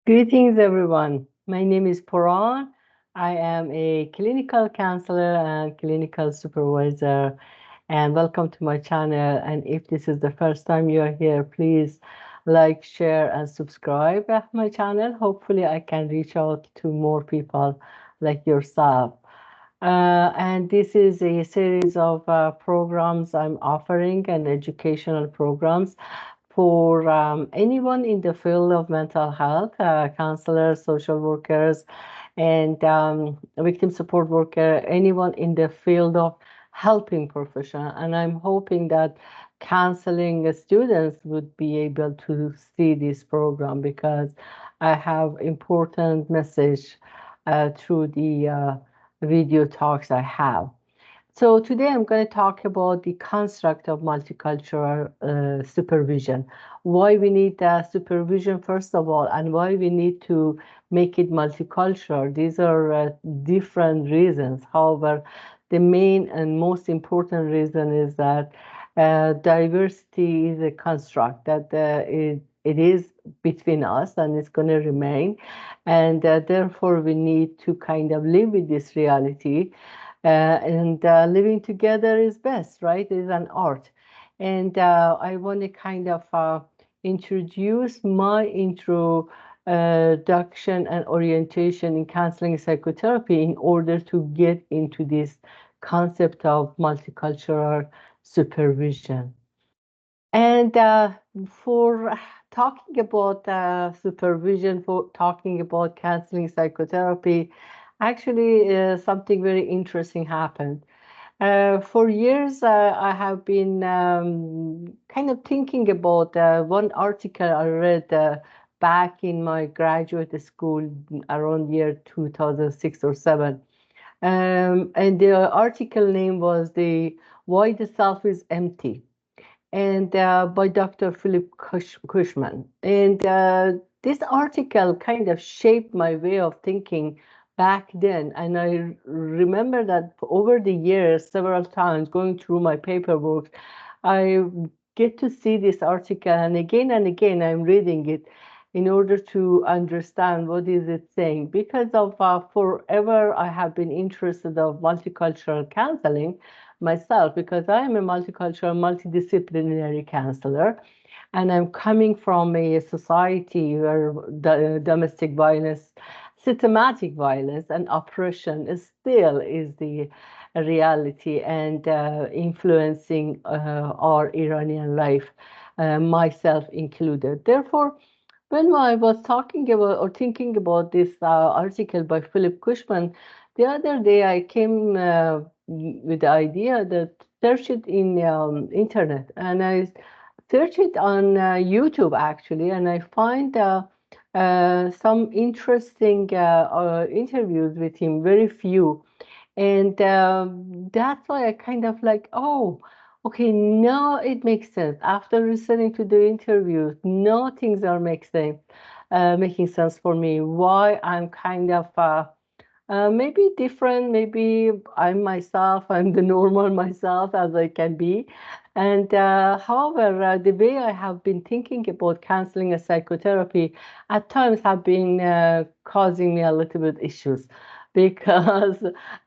Greetings, everyone. My name is Puran. I am a clinical counselor and clinical supervisor, and welcome to my channel. And if this is the first time you are here, please like, share, and subscribe to my channel. Hopefully, I can reach out to more people like yourself. And this is a series of programs I'm offering and educational programs for anyone in the field of mental health, counselors, social workers, and victim support worker, anyone in the field of helping profession. And I'm hoping that counseling students would be able to see this program because I have important message through the video talks I have. So today I'm going to talk about the construct of multicultural supervision, why we need supervision first of all, and why we need to make it multicultural. These are different reasons. However, the main and most important reason is that diversity is a construct that it is between us and it's going to remain, and therefore we need to kind of live with this reality and living together is best, right? It is an art. And I want to kind of introduce my introduction and orientation in counseling psychotherapy in order to get into this concept of multicultural supervision. And for talking about supervision, for talking about counseling psychotherapy, actually something very interesting happened. For years, I have been kind of thinking about one article I read back in my graduate school around year 2006 or 7. And the article name was the Why the Self is Empty, and by Dr. Philip Cushman. And this article kind of shaped my way of thinking back then. And I remember that over the years, several times going through my paperwork, I get to see this article, and again, I'm reading it in order to understand what is it saying. Because of forever, I have been interested of multicultural counseling myself because I am a multicultural, multidisciplinary counselor, and I'm coming from a society where domestic violence, systematic violence, and oppression still is the reality and influencing our Iranian life, myself included. Therefore, when I was talking about or thinking about this article by Philip Cushman, the other day I came with the idea that search it in internet, and I search it on YouTube actually, and I find some interesting interviews with him, very few, and that's why I kind of like, oh, okay, now it makes sense. After listening to the interviews, now things are making sense for me. Why I'm kind of maybe different, maybe I'm myself, I'm the normal myself as I can be. And however, the way I have been thinking about counseling and psychotherapy at times have been causing me a little bit issues because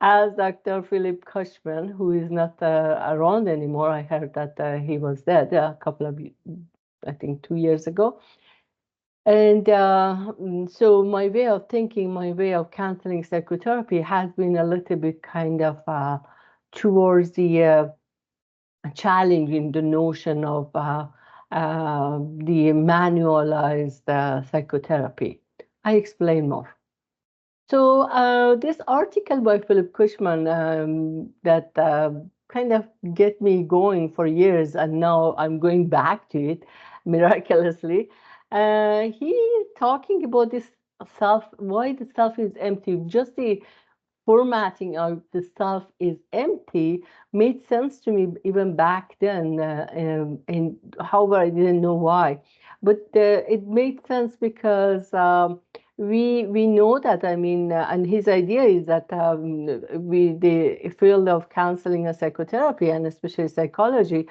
as Dr. Philip Cushman, who is not around anymore, I heard that he was dead a couple of, I think 2 years ago. And so my way of thinking, my way of counseling psychotherapy has been a little bit kind of towards the challenging the notion of the manualized psychotherapy. I explain more. So this article by Philip Cushman that kind of get me going for years, and now I'm going back to it miraculously. He is talking about this self, why the self is empty. Just the formatting of the self is empty made sense to me even back then, and however I didn't know why, but it made sense because we know that, I mean, and his idea is that we the field of counseling and psychotherapy, and especially psychology,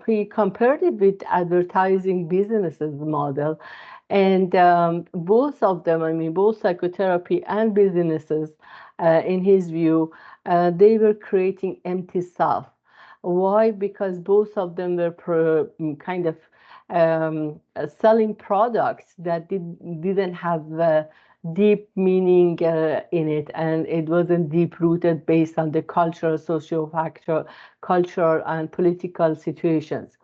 he compared it with advertising businesses model, And both of them, I mean, both psychotherapy and businesses, in his view, they were creating empty self. Why? Because both of them were kind of selling products that didn't have deep meaning in it, and it wasn't deep rooted based on the cultural, socio-factual, cultural, and political situations.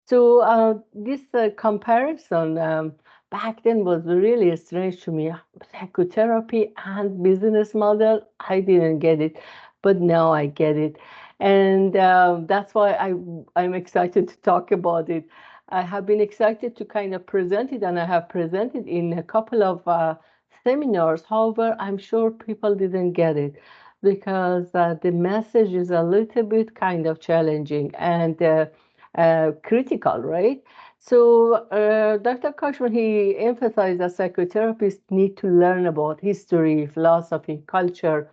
So this comparison back then was really strange to me. Psychotherapy and business model, I didn't get it, but now I get it, and that's why I'm excited to talk about it. I have been excited to kind of present it, and I have presented in a couple of seminars. However, I'm sure people didn't get it because the message is a little bit kind of challenging and critical, right? So Dr. Cushman, he emphasized that psychotherapists need to learn about history, philosophy, culture,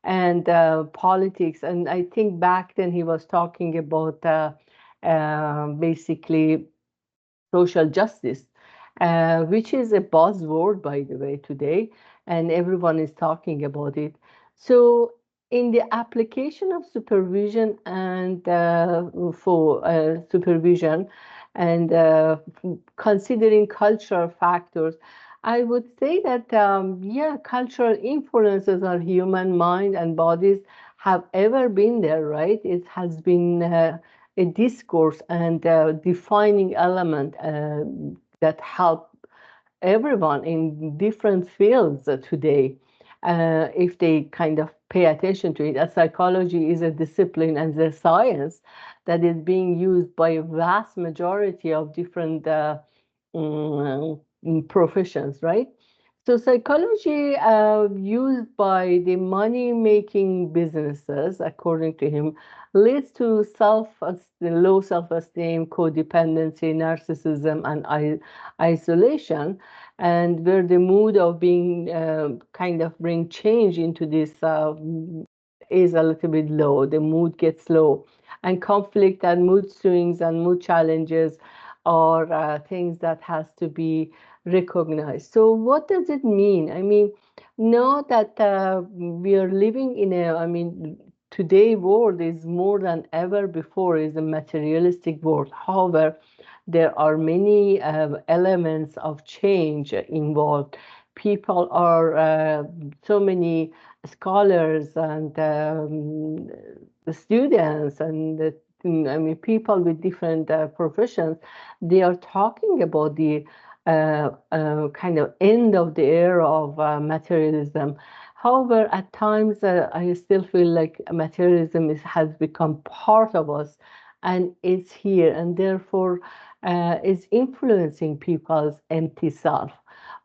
and politics. And I think back then he was talking about basically social justice, which is a buzzword, by the way, today, and everyone is talking about it. So, in the application of supervision and for supervision and considering cultural factors, I would say that, yeah, cultural influences on human mind and bodies have ever been there, right? It has been a discourse and defining element that help everyone in different fields today, if they kind of pay attention to it. As psychology is a discipline and a science that is being used by a vast majority of different mm, professions, right? So psychology used by the money-making businesses, according to him, leads to low self-esteem, codependency, narcissism, and isolation, and where the mood of being kind of bring change into this is a little bit low. The mood gets low, and conflict and mood swings and mood challenges are things that has to be recognized. So what does it mean? I mean, know that we are living in a, I mean, today world is more than ever before is a materialistic world. However, there are many elements of change involved. People are so many scholars and the students and I mean people with different professions. They are talking about the kind of end of the era of materialism. However, at times I still feel like materialism has become part of us and it's here and therefore is influencing people's empty self.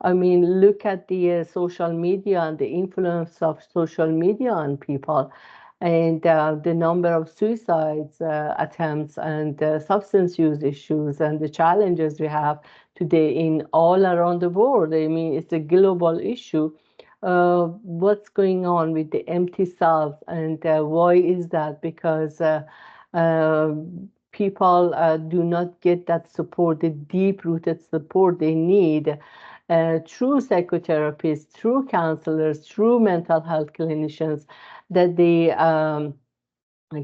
I mean, look at the social media and the influence of social media on people and the number of suicides attempts and substance use issues and the challenges we have today in all around the world. I mean, it's a global issue. What's going on with the empty self and why is that? Because uh, people do not get that support, the deep-rooted support they need through psychotherapists, through counselors, through mental health clinicians, that they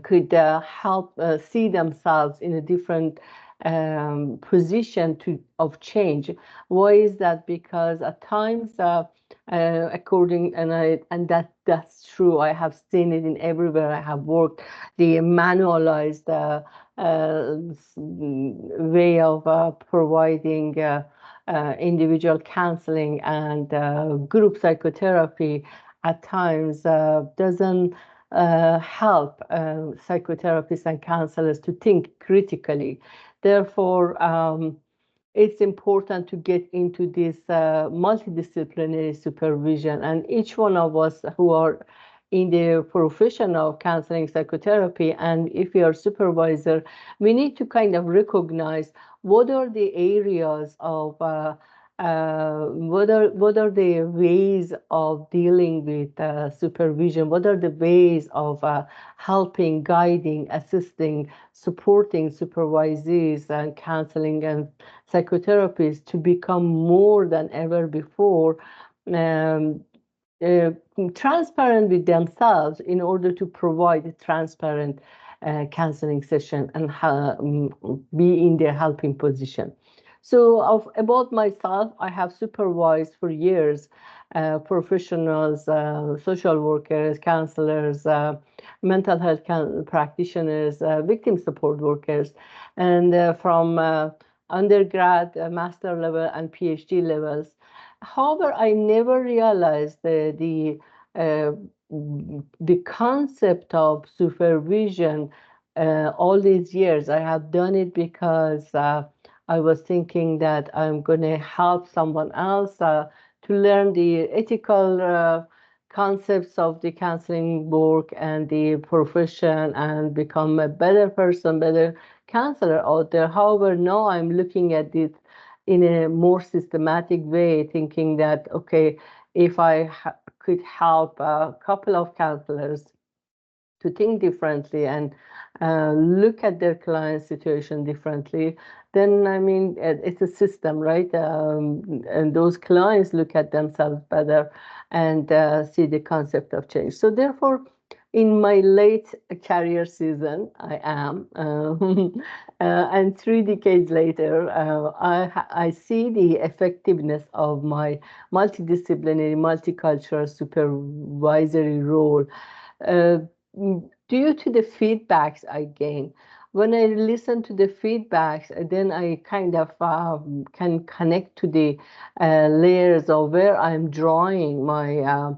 could help see themselves in a different position of change. Why is that? Because at times, according and that's true. I have seen it in everywhere I have worked. The manualized way of providing individual counseling and group psychotherapy at times doesn't help psychotherapists and counselors to think critically. Therefore, it's important to get into this multidisciplinary supervision. And each one of us who are in the profession of counseling psychotherapy, and if we are supervisor, we need to kind of recognize what are the areas of what are the ways of dealing with supervision? What are the ways of helping, guiding, assisting, supporting supervisees and counseling and psychotherapists to become more than ever before um, uh, transparent with themselves in order to provide a transparent counseling session and be in their helping position. So, about myself, I have supervised for years professionals, social workers, counselors, mental health practitioners, victim support workers, and from undergrad, master level, and PhD levels. However, I never realized uh, the concept of supervision all these years. I have done it because I was thinking that I'm going to help someone else to learn the ethical concepts of the counseling work and the profession and become a better person, better counselor out there. However, now I'm looking at it in a more systematic way, thinking that, okay, if I could help a couple of counselors to think differently and look at their client situation differently, then I mean, it's a system, right? And those clients look at themselves better and see the concept of change. So, therefore, in my late career season, I am, and 3 decades later, I see the effectiveness of my multidisciplinary, multicultural supervisory role uh, due to the feedbacks I gain. When I listen to the feedbacks, then I kind of can connect to the layers of where I'm drawing my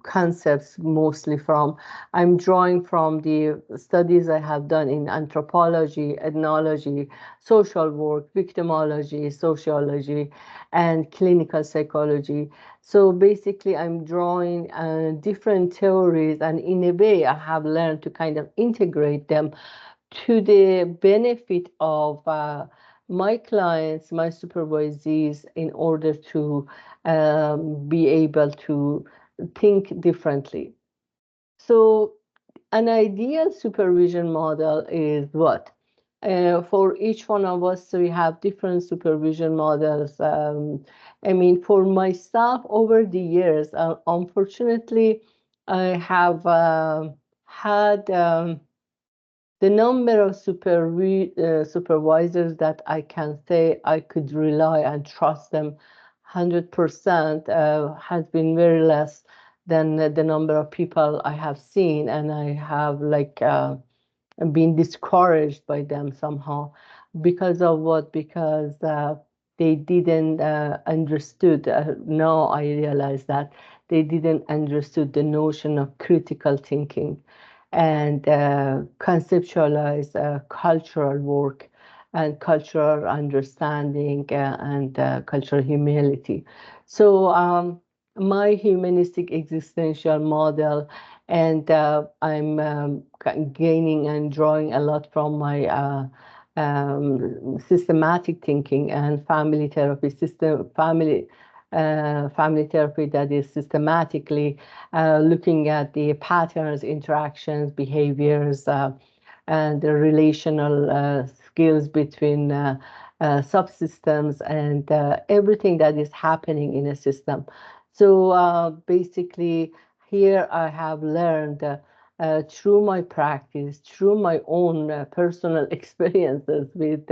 concepts mostly from. I'm drawing from the studies I have done in anthropology, ethnology, social work, victimology, sociology, and clinical psychology. So basically, I'm drawing different theories, and in a way, I have learned to kind of integrate them to the benefit of my clients, my supervisees, in order to be able to think differently. So, an ideal supervision model is what? For each one of us, we have different supervision models. I mean, for myself, over the years, unfortunately, I have had the number of supervisors that I can say I could rely and trust them 100% has been very less than the number of people I have seen, and I have like been discouraged by them somehow because of what? Because they didn't understood. Now I realize that they didn't understood the notion of critical thinking and conceptualize cultural work and cultural understanding and cultural humility. So my humanistic existential model, and I'm gaining and drawing a lot from my systematic thinking and family therapy family therapy that is systematically looking at the patterns, interactions, behaviors, and the relational skills between subsystems and everything that is happening in a system. So basically, here I have learned through my practice, through my own personal experiences with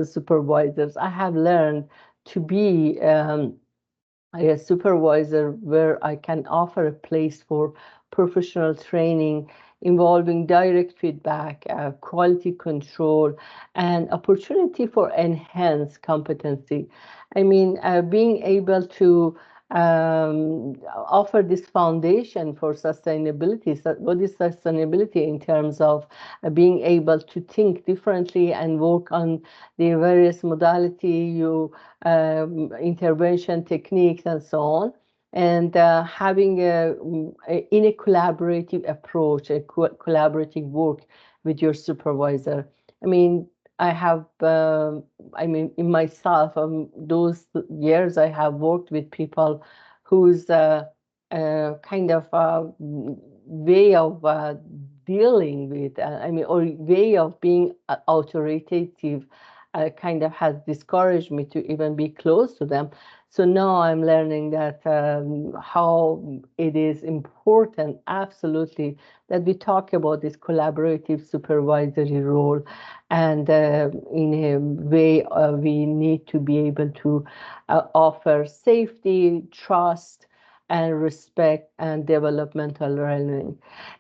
supervisors, I have learned to be a supervisor where I can offer a place for professional training involving direct feedback, quality control, and opportunity for enhanced competency. I mean, being able to offer this foundation for sustainability. So what is sustainability in terms of being able to think differently and work on the various modality you intervention techniques and so on, and having in a collaborative approach, a collaborative work with your supervisor. I mean, I have, I mean, in myself, those years I have worked with people whose kind of way of dealing with, I mean, or way of being authoritative kind of has discouraged me to even be close to them. So now I'm learning that how it is important, absolutely, that we talk about this collaborative supervisory role, and in a way we need to be able to offer safety, trust, and respect and developmental learning.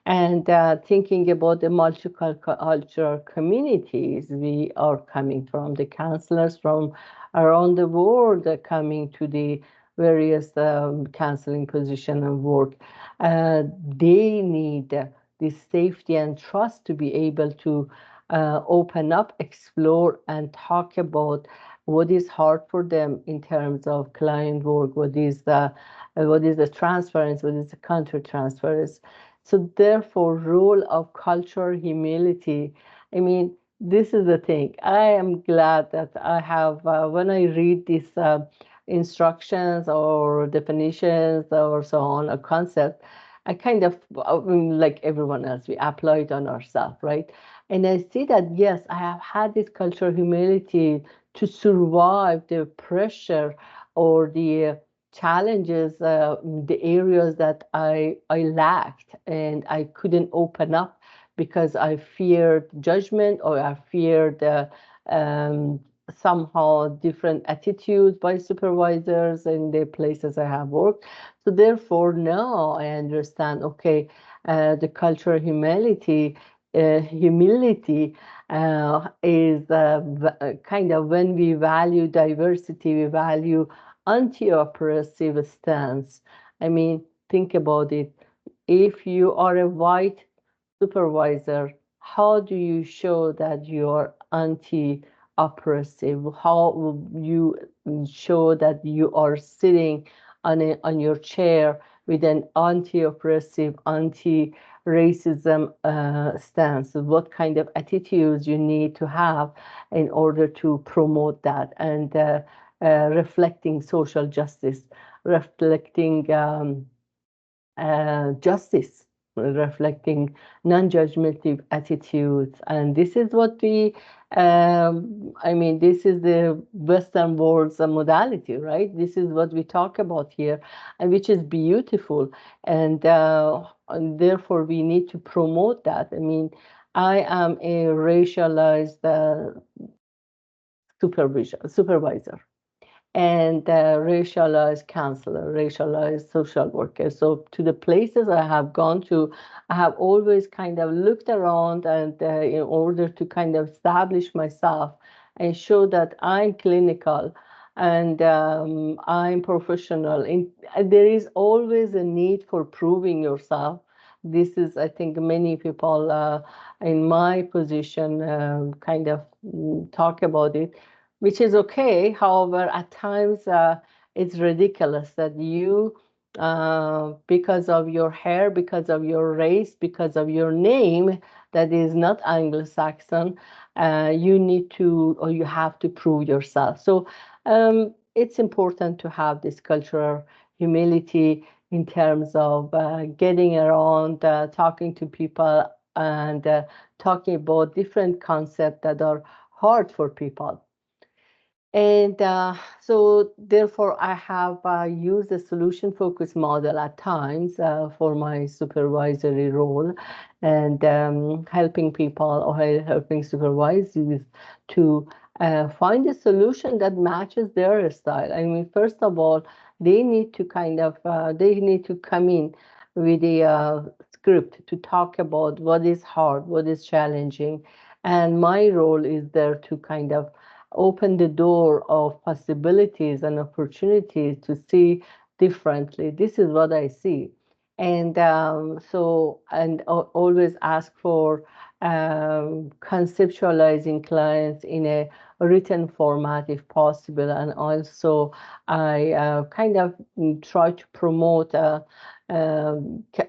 And thinking about the multicultural communities we are coming from, the counselors from around the world are coming to the various counseling position and work. They need this safety and trust to be able to open up, explore, and talk about what is hard for them in terms of client work, what is the transference, what is the counter transference. So therefore, role of culture, humility. I mean, this is the thing. I am glad that I have, when I read these instructions or definitions or so on, a concept, I kind of, like everyone else, we apply it on ourselves, right? And I see that, yes, I have had this cultural humility to survive the pressure or the challenges, the areas that I lacked and I couldn't open up because I feared judgment or I feared um, somehow different attitudes by supervisors in the places I have worked. So therefore, now I understand, okay, the cultural humility is kind of when we value diversity, we value anti-oppressive stance. I mean, think about it. If you are a white supervisor, how do you show that you're anti-oppressive? How will you show that you are sitting on your chair with an anti-oppressive, anti-racism stance? What kind of attitudes you need to have in order to promote that and reflecting social justice, reflecting justice, reflecting non-judgmental attitudes. And this is what I mean, this is the Western world's modality, right? This is what we talk about here, and which is beautiful. And therefore, we need to promote that. I mean, I am a racialized supervisor and racialized counselor, racialized social worker. So to the places I have gone to, I have always kind of looked around and in order to kind of establish myself and show that I'm clinical and I'm professional. There is always a need for proving yourself. This is, I think, many people in my position kind of talk about it, which is okay. However, at times it's ridiculous that you, because of your hair, because of your race, because of your name that is not Anglo-Saxon, you need to or you have to prove yourself. So it's important to have this cultural humility in terms of getting around, talking to people, and talking about different concepts that are hard for people. And so, therefore, I have used the solution focused model at times for my supervisory role and helping people or helping supervisors to find a solution that matches their style. I mean, first of all, they need to they need to come in with a script to talk about what is hard, what is challenging. And my role is there to kind of open the door of possibilities and opportunities to see differently. This is what I see. And always ask for conceptualizing clients in a written format if possible. And also, I kind of try to promote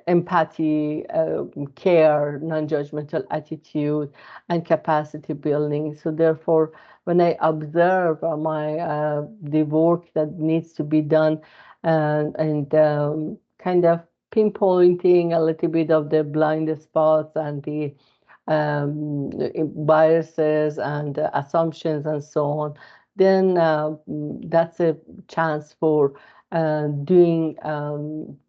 empathy, care, non-judgmental attitude, and capacity building. So therefore, when I observe the work that needs to be done, and kind of pinpointing a little bit of the blind spots and the biases and assumptions and so on, then that's a chance for doing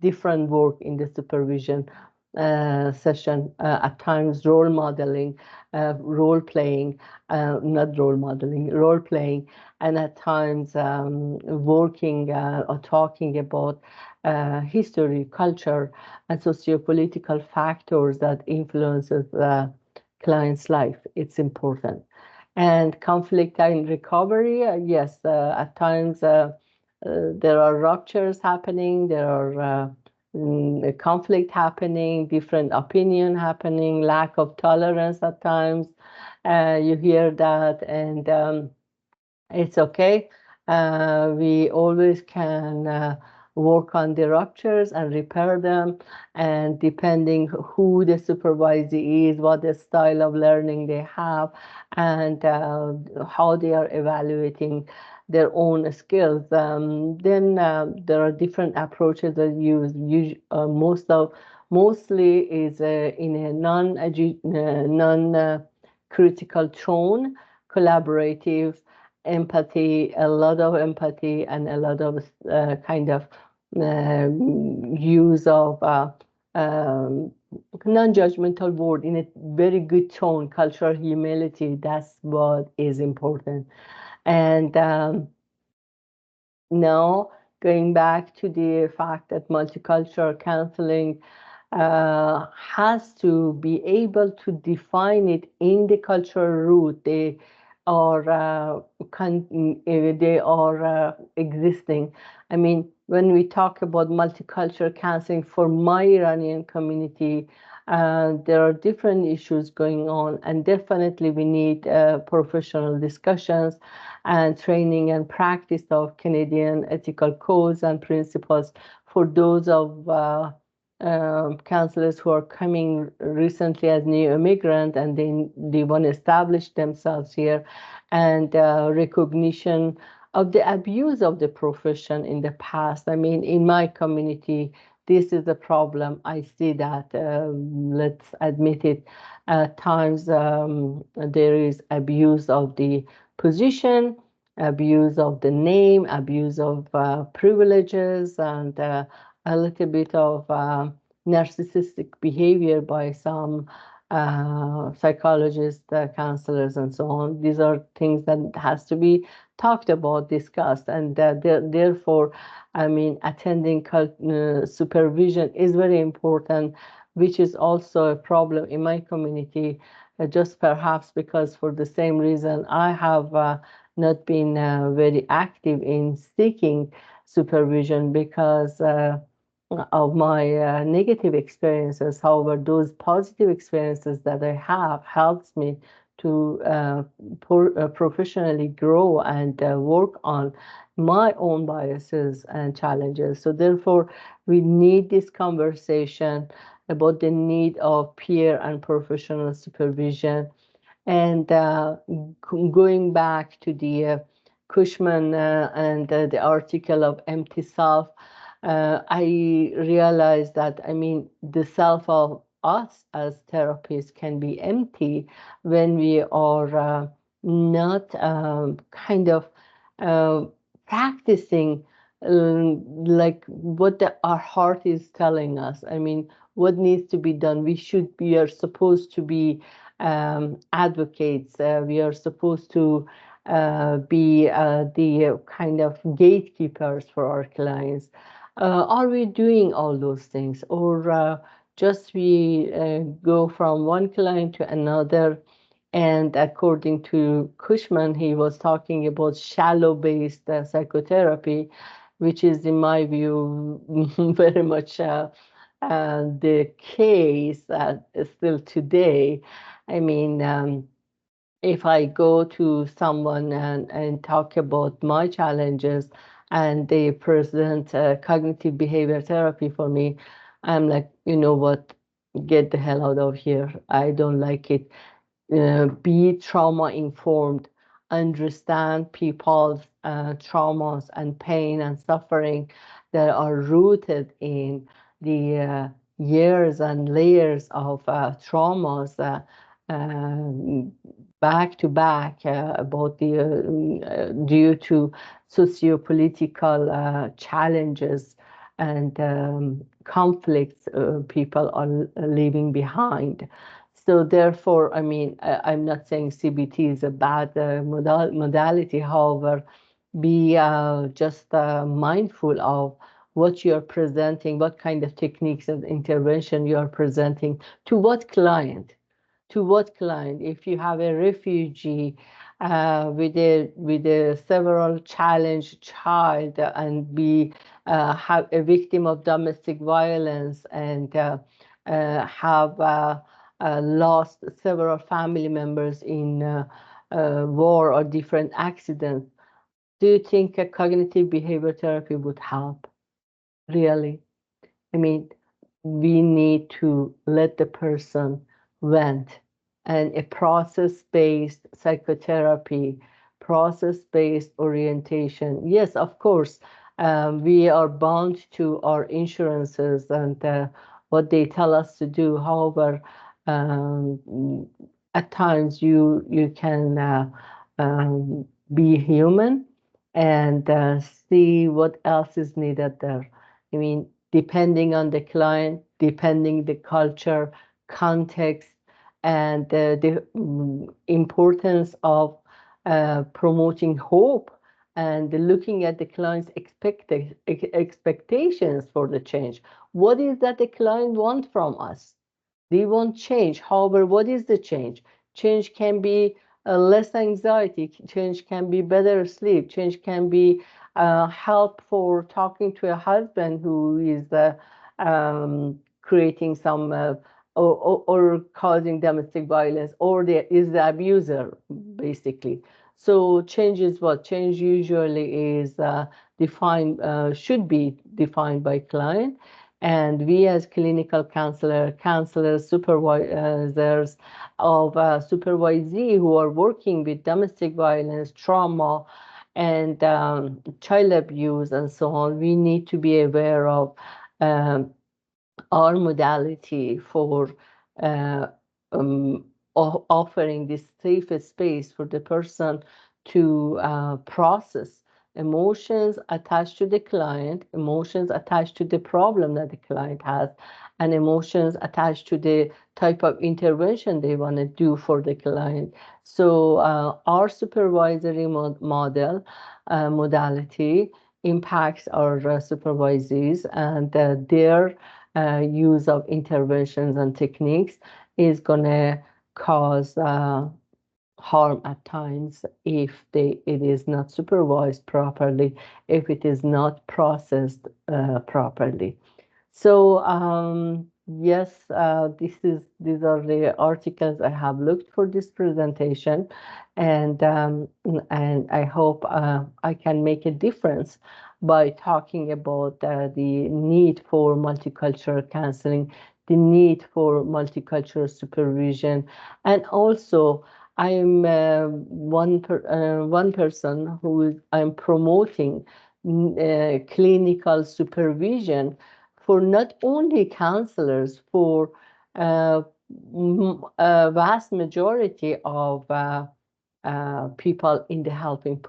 different work in the supervision session, at times role modeling, role playing, not role modeling, role playing, and at times working or talking about history, culture, and sociopolitical factors that influences the client's life. It's important. And conflict and recovery, yes, at times there are ruptures happening, there are conflict happening, different opinion happening, lack of tolerance at times. You hear that, and it's okay. We always can work on the ruptures and repair them. And depending who the supervisor is, what the style of learning they have, and how they are evaluating their own skills, then there are different approaches that use. Mostly is in a non critical tone, collaborative empathy, a lot of empathy, and a lot of kind of use of non-judgmental word in a very good tone, cultural humility. That's what is important. And now, going back to the fact that multicultural counseling has to be able to define it in the cultural root. Are they are existing. I mean, when we talk about multicultural counseling for my Iranian community, there are different issues going on, and definitely we need professional discussions and training and practice of Canadian ethical codes and principles for those of counselors who are coming recently as new immigrant, and they want to establish themselves here, and recognition of the abuse of the profession in the past. I mean, in my community, this is a problem. I see that. Let's admit it. At times, there is abuse of the position, abuse of the name, abuse of privileges, and a little bit of narcissistic behavior by some psychologists, counselors, and so on. These are things that has to be talked about, discussed, and therefore, I mean, attending supervision is very important, which is also a problem in my community. Just perhaps because for the same reason I have not been very active in seeking supervision because of my negative experiences. However, those positive experiences that I have helps me to professionally grow and work on my own biases and challenges. So therefore, we need this conversation about the need of peer and professional supervision. And going back to the Cushman and the article of empty self, I realized that, I mean, the self of us as therapists can be empty when we are not kind of uh, practicing like what our heart is telling us. I mean, what needs to be done. We are supposed to be advocates. We are supposed to be the kind of gatekeepers for our clients. Are we doing all those things, or just we go from one client to another? And according to Cushman, he was talking about shallow-based psychotherapy, which is, in my view, very much the case still today. I mean, if I go to someone and talk about my challenges and they present cognitive behavior therapy for me, I'm like, you know what, get the hell out of here. I don't like it. Be trauma informed, understand people's traumas and pain and suffering that are rooted in the years and layers of traumas um, back to back about the due to socio-political challenges and conflicts people are leaving behind. So therefore, I mean, I'm not saying CBT is a bad modality. However, be just mindful of what you're presenting, what kind of techniques and intervention you are presenting to what client. To what client? If you have a refugee with a several challenged child and be have a victim of domestic violence and have lost several family members in war or different accidents, do you think a cognitive behavior therapy would help? Really? I mean, we need to let the person vent, and a process-based psychotherapy, process-based orientation. Yes, of course, we are bound to our insurances and what they tell us to do. However, at times you can be human and see what else is needed there. I mean, depending on the client, depending the culture, context, and the importance of promoting hope and looking at the client's expectations for the change. What is that the client want from us? They want change. However, what is the change? Change can be less anxiety. Change can be better sleep. Change can be help for talking to a husband who is creating some or causing domestic violence, or is the abuser, basically. So change is what? Change usually is defined, should be defined by client. And we as clinical counselors, supervisors of supervisee who are working with domestic violence, trauma, and child abuse and so on, we need to be aware of um, our modality for uh, um, offering this safe space for the person to process emotions attached to the client, emotions attached to the problem that the client has, and emotions attached to the type of intervention they want to do for the client. So our supervisory model modality impacts our supervisees and their use of interventions and techniques is going to cause harm at times if it is not supervised properly, if it is not processed properly. So yes, these are the articles I have looked for this presentation, and I hope I can make a difference by talking about the need for multicultural counseling, the need for multicultural supervision, and also I'm one person who I'm promoting clinical supervision for not only counselors, for uh, a vast majority of people in the helping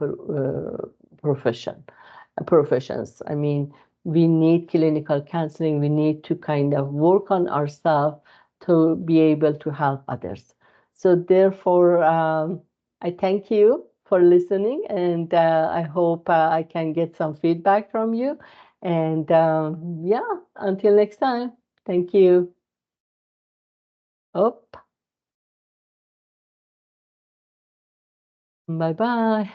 professions. I mean, we need clinical counseling. We need to kind of work on ourselves to be able to help others. So therefore, I thank you for listening, and I hope I can get some feedback from you. And yeah, until next time, thank you. Oh, bye bye.